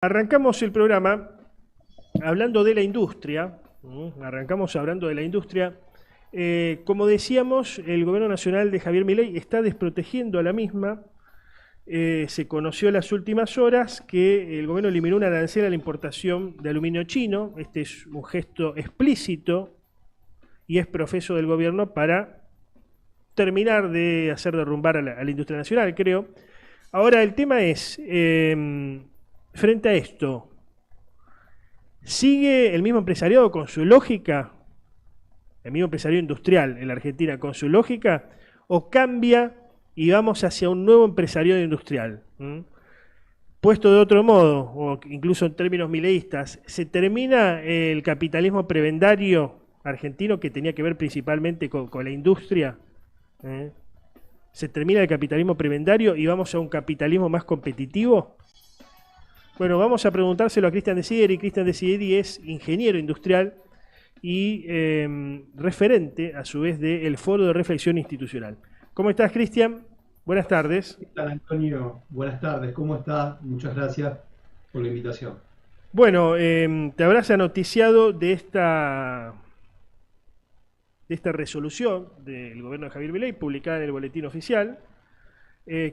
Arrancamos el programa hablando de la industria. Arrancamos hablando de la industria. Como decíamos, el gobierno nacional de Javier Milei está desprotegiendo a la misma. Se conoció en las últimas horas que el gobierno eliminó una arancel a la importación de aluminio chino. Este es un gesto explícito y es profeso del gobierno para terminar de hacer derrumbar a la industria nacional, creo. Ahora, el tema es, frente a esto, ¿sigue el mismo empresariado con su lógica, el mismo empresariado industrial en la Argentina con su lógica, o cambia y vamos hacia un nuevo empresariado industrial? Puesto de otro modo, o incluso en términos mileístas, ¿se termina el capitalismo prebendario argentino que tenía que ver principalmente con la industria? ¿Se termina el capitalismo prebendario y vamos a un capitalismo más competitivo? Bueno, vamos a preguntárselo a Cristian Desideri. Cristian Desideri es ingeniero industrial y referente, a su vez, del Foro de Reflexión Institucional. ¿Cómo estás, Cristian? Buenas tardes. ¿Qué tal, Antonio? Buenas tardes, ¿cómo estás? Muchas gracias por la invitación. Bueno, te habrás anoticiado de esta resolución del gobierno de Javier Milei, publicada en el Boletín Oficial.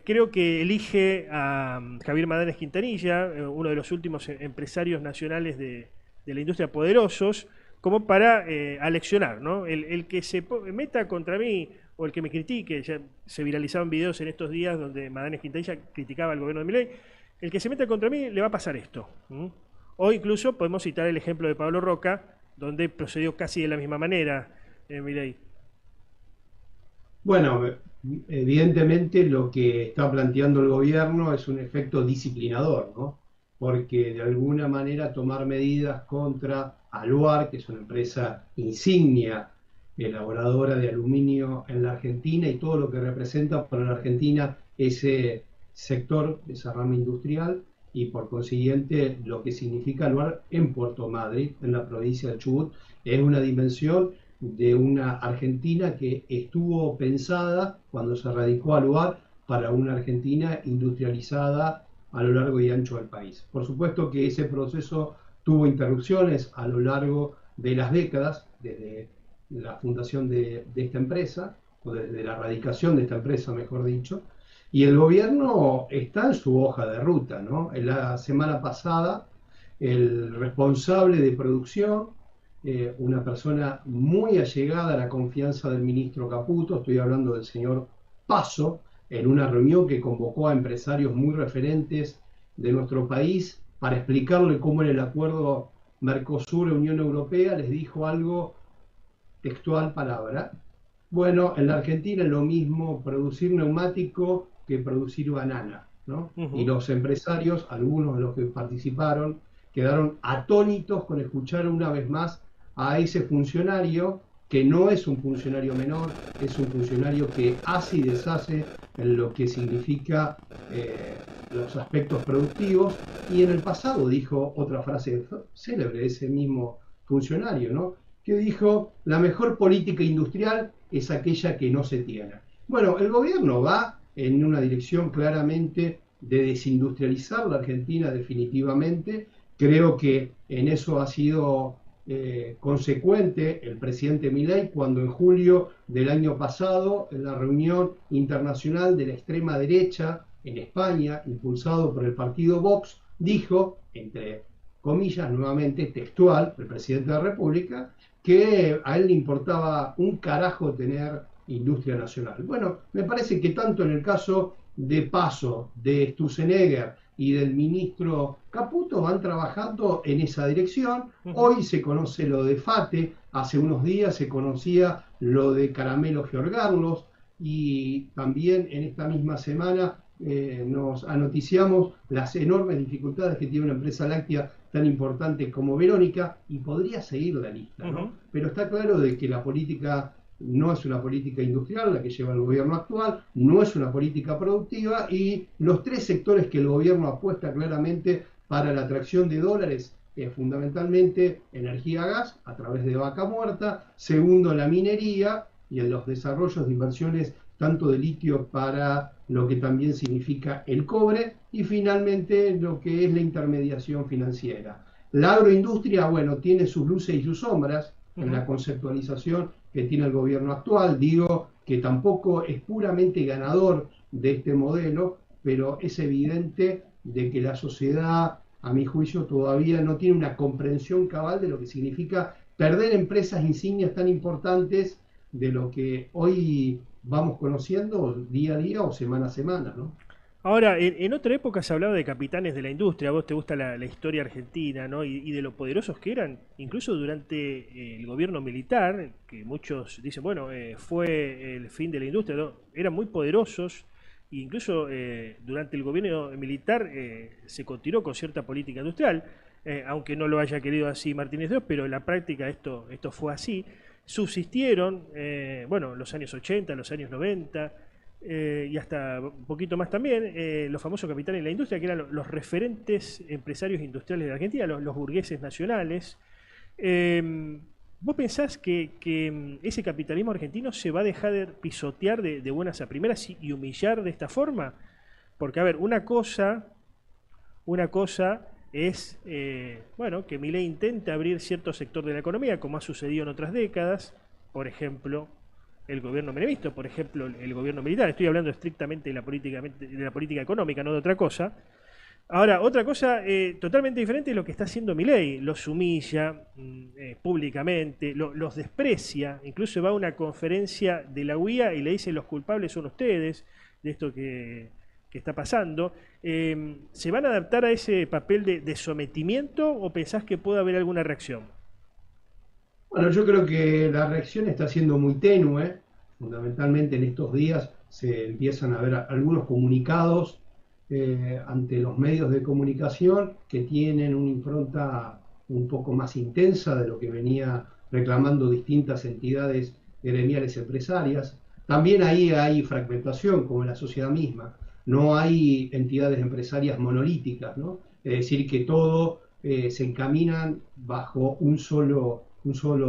Creo que elige a Javier Madanes Quintanilla, uno de los últimos empresarios nacionales de la industria poderosos, como para aleccionar, ¿no? El que se meta contra mí o el que me critique, ya se viralizaban videos en estos días donde Madanes Quintanilla criticaba al gobierno de Milei, el que se meta contra mí le va a pasar esto. O incluso podemos citar el ejemplo de Pablo Roca, donde procedió casi de la misma manera Milei. Bueno, evidentemente lo que está planteando el gobierno es un efecto disciplinador, ¿no? Porque de alguna manera tomar medidas contra Aluar, que es una empresa insignia elaboradora de aluminio en la Argentina y todo lo que representa para la Argentina ese sector, esa rama industrial, y por consiguiente lo que significa Aluar en Puerto Madryn, en la provincia de Chubut, es una dimensión de una Argentina que estuvo pensada cuando se radicó al lugar para una Argentina industrializada a lo largo y ancho del país. Por supuesto que ese proceso tuvo interrupciones a lo largo de las décadas, desde la fundación de esta empresa, o desde la radicación de esta empresa, mejor dicho, y el gobierno está en su hoja de ruta, ¿no? En la semana pasada, el responsable de producción, una persona muy allegada a la confianza del ministro Caputo, estoy hablando del señor Paso, en una reunión que convocó a empresarios muy referentes de nuestro país para explicarle cómo era el acuerdo Mercosur-Unión Europea, les dijo algo textual palabra. Bueno, en la Argentina es lo mismo producir neumático que producir banana, ¿no? Y los empresarios, algunos de los que participaron, quedaron atónitos con escuchar una vez más a ese funcionario, que no es un funcionario menor, es un funcionario que hace y deshace en lo que significa los aspectos productivos, y en el pasado dijo otra frase célebre, ese mismo funcionario, ¿no? Que dijo, la mejor política industrial es aquella que no se tiene. Bueno, el gobierno va en una dirección claramente de desindustrializar la Argentina definitivamente. Creo que en eso ha sido consecuente el presidente Milei cuando en julio del año pasado, en la reunión internacional de la extrema derecha en España, impulsado por el partido Vox, dijo, entre comillas, nuevamente textual, el presidente de la República, que a él le importaba un carajo tener industria nacional. Bueno, me parece que tanto en el caso de Paso, de Sturzenegger y del ministro Caputo van trabajando en esa dirección. Hoy se conoce lo de FATE, hace unos días se conocía lo de Caramelo Georgarlos, y también en esta misma semana nos anoticiamos las enormes dificultades que tiene una empresa láctea tan importante como Verónica, y podría seguir la lista, ¿no? Pero está claro de que la política no es una política industrial la que lleva el gobierno actual, no es una política productiva, y los tres sectores que el gobierno apuesta claramente para la atracción de dólares es fundamentalmente energía gas a través de Vaca Muerta, segundo la minería y en los desarrollos de inversiones tanto de litio para lo que también significa el cobre, y finalmente lo que es la intermediación financiera. La agroindustria, bueno, tiene sus luces y sus sombras en la conceptualización que tiene el gobierno actual. Digo que tampoco es puramente ganador de este modelo, pero es evidente de que la sociedad, a mi juicio, todavía no tiene una comprensión cabal de lo que significa perder empresas insignias tan importantes de lo que hoy vamos conociendo día a día o semana a semana, ¿no? Ahora, en otra época se hablaba de capitanes de la industria, a vos te gusta la historia argentina, ¿no? Y de lo poderosos que eran, incluso durante el gobierno militar, que muchos dicen, bueno, fue el fin de la industria, ¿no? Eran muy poderosos, e incluso durante el gobierno militar se continuó con cierta política industrial, aunque no lo haya querido así Martínez de Oz, pero en la práctica esto fue así. Subsistieron, bueno, los años 80, los años 90, y hasta un poquito más también, los famosos capitanes de la industria, que eran los referentes empresarios industriales de Argentina, los burgueses nacionales. ¿Vos pensás que ese capitalismo argentino se va a dejar de pisotear de buenas a primeras y humillar de esta forma? Porque, a ver, una cosa es, bueno, que Milei intente abrir cierto sector de la economía, como ha sucedido en otras décadas, por ejemplo, el gobierno menemista, por ejemplo, el gobierno militar. Estoy hablando estrictamente de la política económica, no de otra cosa. Ahora, otra cosa totalmente diferente es lo que está haciendo Milei. Los humilla públicamente, los desprecia, incluso va a una conferencia de la UIA y le dice los culpables son ustedes de esto que está pasando. ¿Se van a adaptar a ese papel de sometimiento o pensás que puede haber alguna reacción? Bueno, yo creo que la reacción está siendo muy tenue. Fundamentalmente en estos días se empiezan a ver algunos comunicados ante los medios de comunicación que tienen una impronta un poco más intensa de lo que venía reclamando distintas entidades gremiales empresarias. También ahí hay fragmentación, como en la sociedad misma. No hay entidades empresarias monolíticas, ¿no? Es decir, que todo se encaminan bajo un solo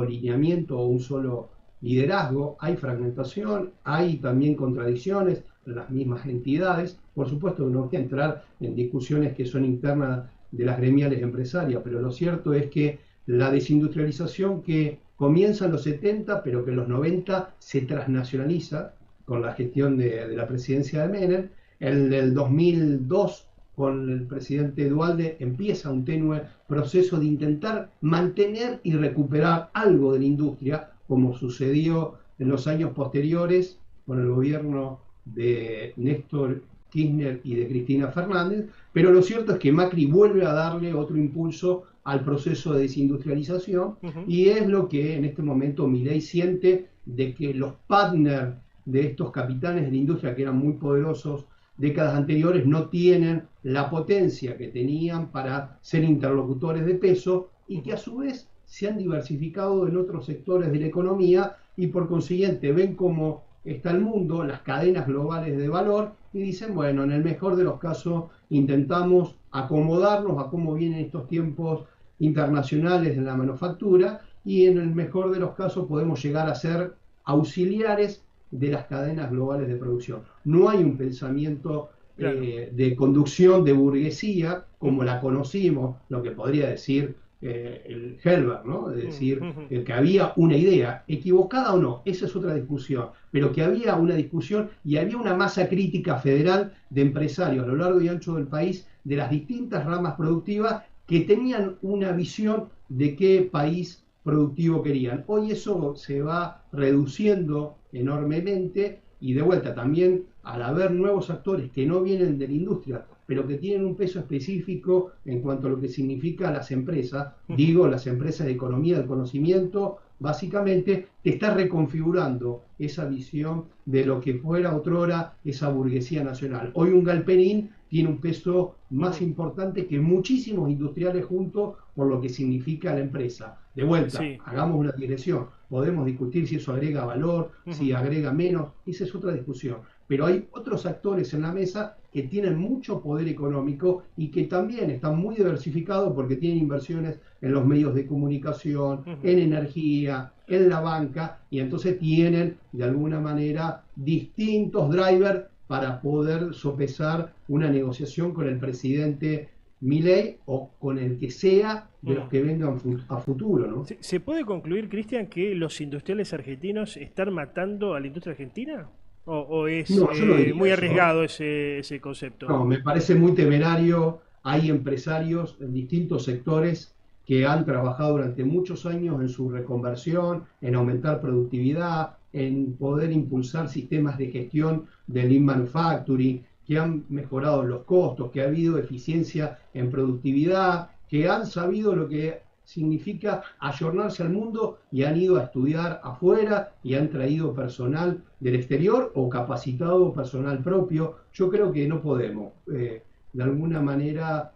lineamiento o un solo liderazgo. Hay fragmentación, hay también contradicciones en las mismas entidades. Por supuesto, no hay que entrar en discusiones que son internas de las gremiales empresarias, pero lo cierto es que la desindustrialización que comienza en los 70, pero que en los 90 se transnacionaliza con la gestión de la presidencia de Menem. En el 2002, con el presidente Dualde, empieza un tenue proceso de intentar mantener y recuperar algo de la industria, como sucedió en los años posteriores con el gobierno de Néstor Kirchner y de Cristina Fernández, pero lo cierto es que Macri vuelve a darle otro impulso al proceso de desindustrialización, y es lo que en este momento Milei siente, de que los partners de estos capitanes de la industria, que eran muy poderosos décadas anteriores, no tienen la potencia que tenían para ser interlocutores de peso, y que a su vez se han diversificado en otros sectores de la economía y por consiguiente ven cómo está el mundo, las cadenas globales de valor, y dicen, bueno, en el mejor de los casos intentamos acomodarnos a cómo vienen estos tiempos internacionales de la manufactura, y en el mejor de los casos podemos llegar a ser auxiliares de las cadenas globales de producción. No hay un pensamiento de conducción de burguesía como la conocimos, lo que podría decir el Helber, ¿no? Es decir, que había una idea, equivocada o no, esa es otra discusión, pero que había una discusión y había una masa crítica federal de empresarios a lo largo y ancho del país, de las distintas ramas productivas, que tenían una visión de qué país productivo querían. Hoy eso se va reduciendo enormemente, y de vuelta también, al haber nuevos actores que no vienen de la industria, pero que tienen un peso específico en cuanto a lo que significa las empresas, digo, las empresas de economía del conocimiento, básicamente te está reconfigurando esa visión de lo que fuera otrora esa burguesía nacional. Hoy un Galperín tiene un peso más importante que muchísimos industriales juntos, por lo que significa la empresa. De vuelta, sí, hagamos una digresión. Podemos discutir si eso agrega valor, si agrega menos, esa es otra discusión. pero hay otros actores en la mesa que tienen mucho poder económico y que también están muy diversificados porque tienen inversiones en los medios de comunicación, en energía, en la banca, y entonces tienen de alguna manera distintos drivers para poder sopesar una negociación con el presidente Milei o con el que sea de los que vengan a futuro, ¿no? ¿Se puede concluir, Cristian, que los industriales argentinos están matando a la industria argentina? ¿O es No, yo no diría muy eso, ¿no? arriesgado ese concepto? No, me parece muy temerario. Hay empresarios en distintos sectores que han trabajado durante muchos años en su reconversión, en aumentar productividad, en poder impulsar sistemas de gestión de lean manufacturing, que han mejorado los costos, que ha habido eficiencia en productividad, que han sabido lo que significa ayornarse al mundo y han ido a estudiar afuera y han traído personal del exterior o capacitado personal propio. Yo creo que no podemos, de alguna manera,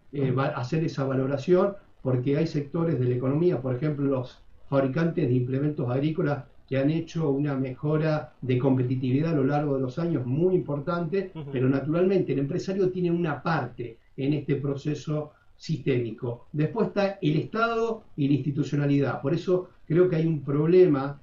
hacer esa valoración porque hay sectores de la economía, por ejemplo, los fabricantes de implementos agrícolas que han hecho una mejora de competitividad a lo largo de los años muy importante, pero naturalmente el empresario tiene una parte en este proceso sistémico. Después está el Estado y la institucionalidad. Por eso creo que hay un problema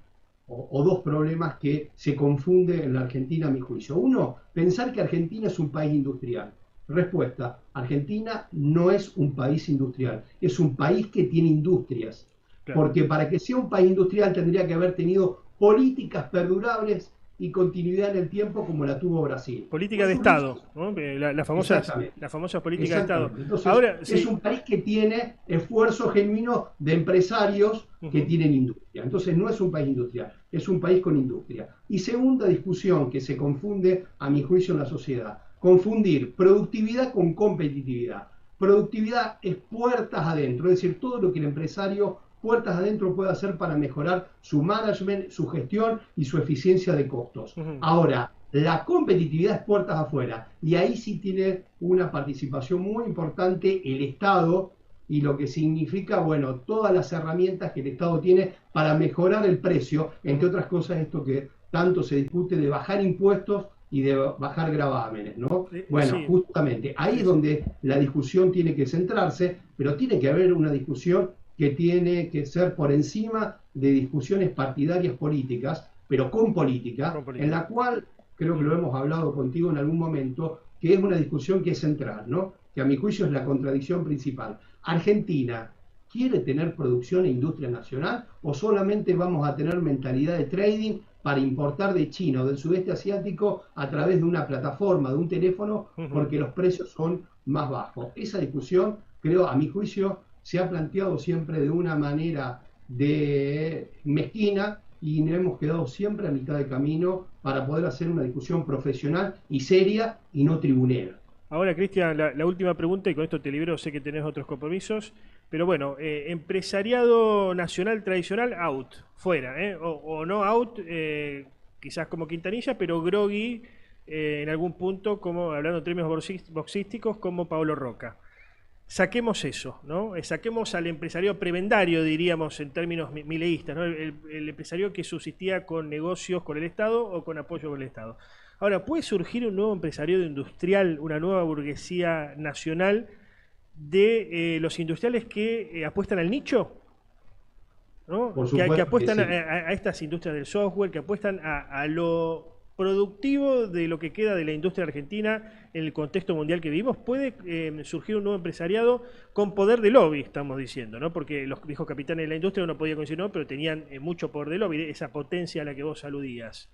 o dos problemas que se confunden en la Argentina, a mi juicio. Uno, pensar que Argentina es un país industrial. Respuesta, Argentina no es un país industrial, es un país que tiene industrias. Claro. Porque para que sea un país industrial tendría que haber tenido políticas perdurables y continuidad en el tiempo como la tuvo Brasil. Política Por de sus Estado, luchas. ¿no? Exactamente. Las famosas políticas de Estado. Exactamente. Entonces, Ahora, es sí. un país que tiene esfuerzo genuino de empresarios que tienen industria. Entonces, no es un país industrial, es un país con industria. Y segunda discusión que se confunde, a mi juicio, en la sociedad: confundir productividad con competitividad. Productividad es puertas adentro, es decir, todo lo que el empresario puertas adentro puede hacer para mejorar su management, su gestión y su eficiencia de costos. Ahora, la competitividad es puertas afuera, y ahí sí tiene una participación muy importante el Estado, y lo que significa, bueno, todas las herramientas que el Estado tiene para mejorar el precio, entre otras cosas esto que tanto se discute de bajar impuestos y de bajar gravámenes, ¿no? Bueno, Sí. justamente ahí es donde la discusión tiene que centrarse, pero tiene que haber una discusión que tiene que ser por encima de discusiones partidarias políticas, pero con política, en la cual creo que lo hemos hablado contigo en algún momento, que es una discusión que es central, ¿no? Que a mi juicio es la contradicción principal. Argentina, ¿quiere tener producción e industria nacional o solamente vamos a tener mentalidad de trading para importar de China o del sudeste asiático a través de una plataforma, de un teléfono, porque los precios son más bajos? Esa discusión, creo, a mi juicio, se ha planteado siempre de una manera de mezquina y nos hemos quedado siempre a mitad de camino para poder hacer una discusión profesional y seria y no tribunera. Ahora, Cristian, la última pregunta, y con esto te libero, sé que tenés otros compromisos, pero bueno, empresariado nacional tradicional, out, fuera, o no out, quizás como Quintanilla, pero grogui en algún punto, como hablando en términos boxísticos, como Pablo Roca. Saquemos eso, ¿no? Saquemos al empresario prebendario, diríamos en términos mileístas, ¿no? El empresario que subsistía con negocios con el Estado o con apoyo con el Estado. Ahora, ¿puede surgir un nuevo empresariado industrial, una nueva burguesía nacional de los industriales que apuestan al nicho? ¿No? Por supuesto que apuestan que sí. a estas industrias del software, que apuestan a lo productivo de lo que queda de la industria argentina en el contexto mundial que vivimos. ¿Puede surgir un nuevo empresariado con poder de lobby, estamos diciendo, ¿no? Porque los viejos capitanes de la industria uno podía coincidir, no, pero tenían mucho poder de lobby, esa potencia a la que vos aludías.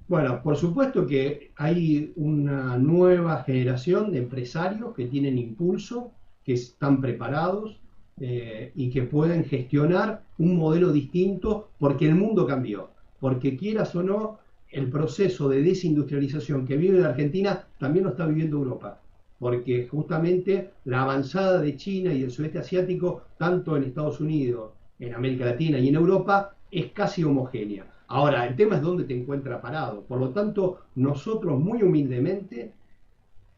Bueno, por supuesto que hay una nueva generación de empresarios que tienen impulso, que están preparados y que pueden gestionar un modelo distinto porque el mundo cambió. Porque quieras o no, el proceso de desindustrialización que vive la Argentina también lo está viviendo Europa. Porque justamente la avanzada de China y del sudeste asiático, tanto en Estados Unidos, en América Latina y en Europa, es casi homogénea. Ahora, el tema es dónde te encuentra parado. Por lo tanto, nosotros muy humildemente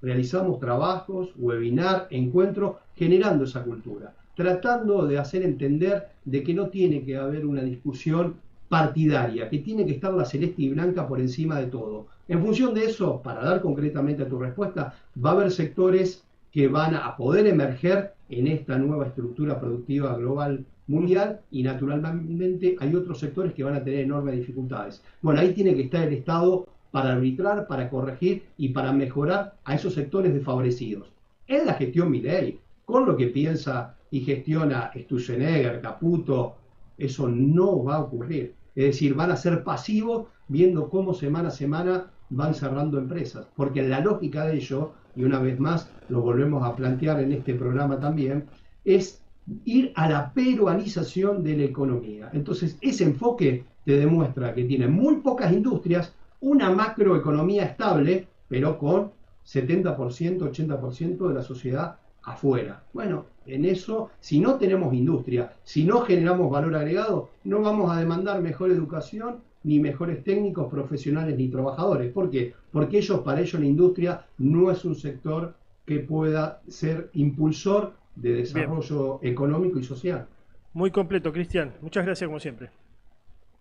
realizamos trabajos, webinar, encuentros, generando esa cultura, tratando de hacer entender de que no tiene que haber una discusión partidaria, que tiene que estar la celeste y blanca por encima de todo. En función de eso, para dar concretamente a tu respuesta, va a haber sectores que van a poder emerger en esta nueva estructura productiva global mundial y naturalmente hay otros sectores que van a tener enormes dificultades. Bueno, ahí tiene que estar el Estado para arbitrar, para corregir y para mejorar a esos sectores desfavorecidos. En la gestión Milei, con lo que piensa y gestiona Sturzenegger, Caputo, eso no va a ocurrir. Es decir, van a ser pasivos viendo cómo semana a semana van cerrando empresas. Porque la lógica de ello, y una vez más lo volvemos a plantear en este programa también, es ir a la peruanización de la economía. Entonces, ese enfoque te demuestra que tiene muy pocas industrias, una macroeconomía estable, pero con 70%, 80% de la sociedad afuera. Bueno, en eso, si no tenemos industria, si no generamos valor agregado, no vamos a demandar mejor educación, ni mejores técnicos, profesionales, ni trabajadores. ¿Por qué? Porque para ellos la industria no es un sector que pueda ser impulsor de desarrollo económico y social. Muy completo, Cristian. Muchas gracias como siempre.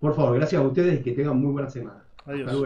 Por favor, gracias a ustedes y que tengan muy buena semana. Adiós. Hasta luego.